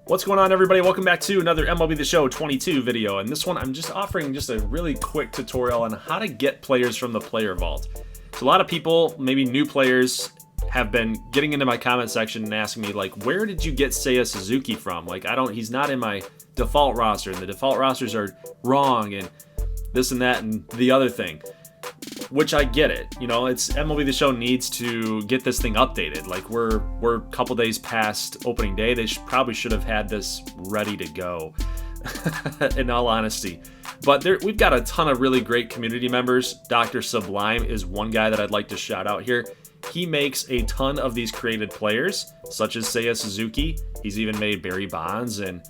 What's going on, everybody? Welcome back to another MLB The Show 22 video. And this one, I'm just offering just a really quick tutorial on how to get players from the player vault. So a lot of people, maybe new players, have been getting into my comment section and asking me, like, where did you get Seiya Suzuki from? Like, he's not in my default roster, and the default rosters are wrong, and this and that and the other thing. Which I get it, you know, it's MLB The Show needs to get this thing updated. Like we're a couple days past opening day. They probably should have had this ready to go, in all honesty. But we've got a ton of really great community members. DrSublime is one guy that I'd like to shout out here. He makes a ton of these created players, such as Seiya Suzuki. He's even made Barry Bonds and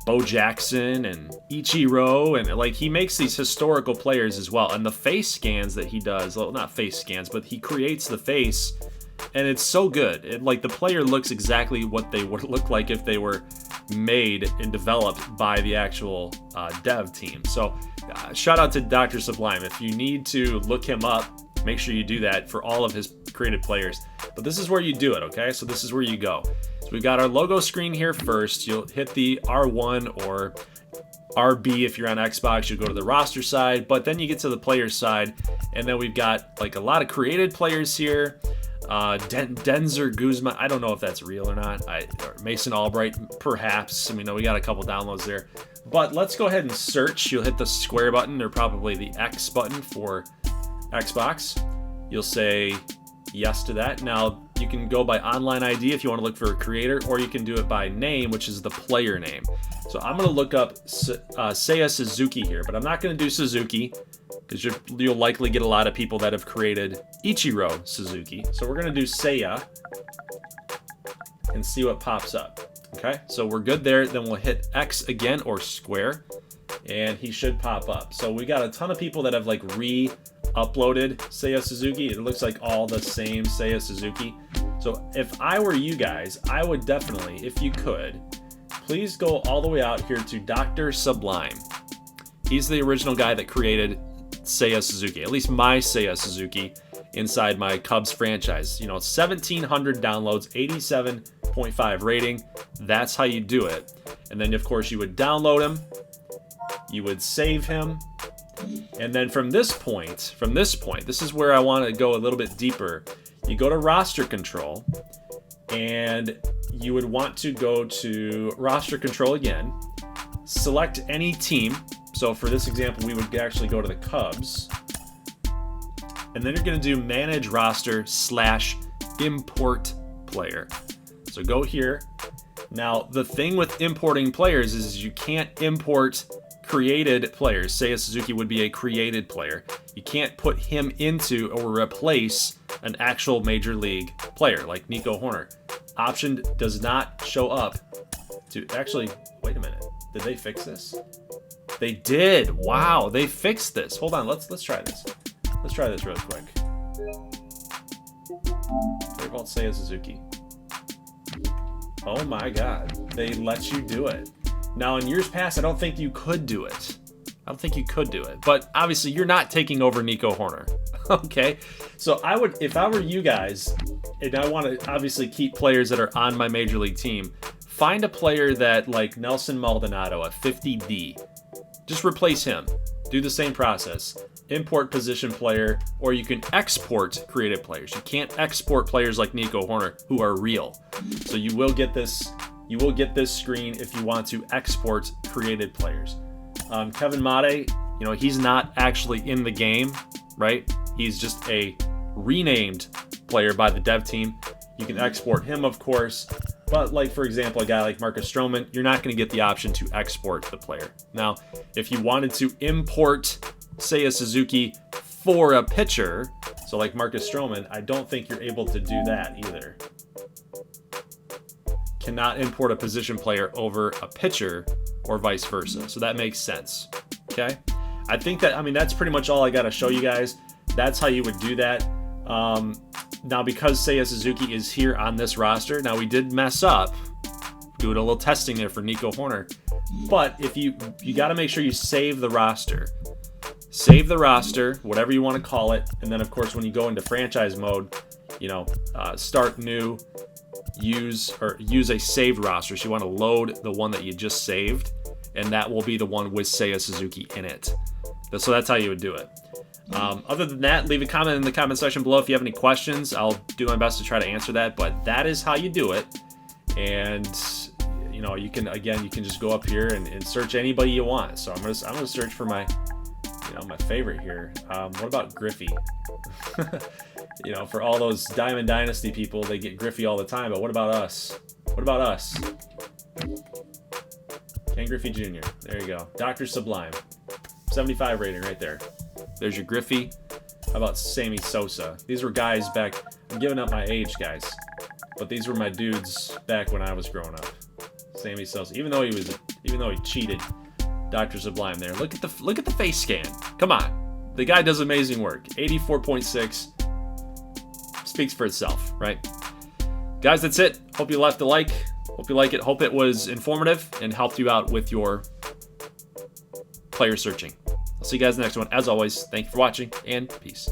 Bo Jackson and Ichiro, and like he makes these historical players as well. And the face scans that he does, well, not face scans, but he creates the face, and it's so good. Like the player looks exactly what they would look like if they were made and developed by the actual dev team. So shout out to DrSublime. If you need to look him up, make sure you do that for all of his created players. But this is where you do it, okay? So this is where you go. So we've got our logo screen here first. You'll hit the R1 or RB if you're on Xbox. You'll go to the roster side, but then you get to the player side, and then we've got like a lot of created players here. Denzer Guzman, I don't know if that's real or not. Or Mason Albright, perhaps. I mean, we got a couple downloads there. But let's go ahead and search. You'll hit the square button or probably the X button for Xbox. You'll say yes to that. Now, you can go by online ID if you want to look for a creator, or you can do it by name, which is the player name. So I'm going to look up Seiya Suzuki here, but I'm not going to do Suzuki because you'll likely get a lot of people that have created Ichiro Suzuki. So we're going to do Seiya and see what pops up. Okay, so we're good there. Then we'll hit X again or square, and he should pop up. So we got a ton of people that have like uploaded Seiya Suzuki. It looks like all the same Seiya Suzuki. So if I were you guys, I would definitely, if you could, please go all the way out here to DrSublime. He's the original guy that created Seiya Suzuki, at least my Seiya Suzuki inside my Cubs franchise. You know, 1,700 downloads, 87.5 rating. That's how you do it. And then, of course, you would download him. You would save him. And then from this point, this is where I want to go a little bit deeper. You go to roster control, and you would want to go to roster control again, select any team. So for this example, we would actually go to the Cubs, and then you're going to do manage roster / import player. So go here. Now, the thing with importing players is you can't import created players. Seiya Suzuki would be a created player. You can't put him into or replace an actual major league player like Nico Horner. Option does not show up to actually, wait a minute. Did they fix this? They did. Wow, they fixed this. Hold on, let's try this. Let's try this really quick. Player vault Seiya Suzuki. Oh my god. They let you do it. Now, in years past, I don't think you could do it. But obviously, you're not taking over Nico Horner. Okay? So I would, if I were you guys, and I want to obviously keep players that are on my major league team, find a player that, like Nelson Maldonado, a 50D. Just replace him. Do the same process. Import position player, or you can export creative players. You can't export players like Nico Horner who are real. So you will get this. You will get this screen if you want to export created players. Kevin Made, you know, he's not actually in the game, right? He's just a renamed player by the dev team. You can export him, of course. But like, for example, a guy like Marcus Stroman, you're not going to get the option to export the player. Now, if you wanted to import Seiya Suzuki for a pitcher, so like Marcus Stroman, I don't think you're able to do that either. Cannot import a position player over a pitcher or vice versa. So that makes sense. Okay. I think that, I mean, that's pretty much all I got to show you guys. That's how you would do that. Now, because Seiya Suzuki is here on this roster, now we did mess up doing a little testing there for Nico Horner. But if you got to make sure you save the roster. Save the roster, whatever you want to call it. And then, of course, when you go into franchise mode, you know, start new, use a saved roster. So you want to load the one that you just saved, and that will be the one with Seiya Suzuki in it. So that's how you would do it. Other than that, leave a comment in the comment section below if you have any questions. I'll do my best to try to answer that, but that is how you do it. And you know, you can just go up here and search anybody you want. So I'm gonna search for my favorite here. What about Griffey? You know, for all those Diamond Dynasty people, they get Griffey all the time. But what about us? What about us? Ken Griffey Jr. There you go. DrSublime. 75 rating right there. There's your Griffey. How about Sammy Sosa? These were guys back. I'm giving up my age, guys, but these were my dudes back when I was growing up. Sammy Sosa. Even though he cheated, DrSublime there. Look at the face scan. Come on, the guy does amazing work. 84.6 speaks for itself, right? Guys, that's it. Hope you left a like. Hope you like it. Hope it was informative and helped you out with your player searching. I'll see you guys in the next one. As always, thank you for watching, and peace.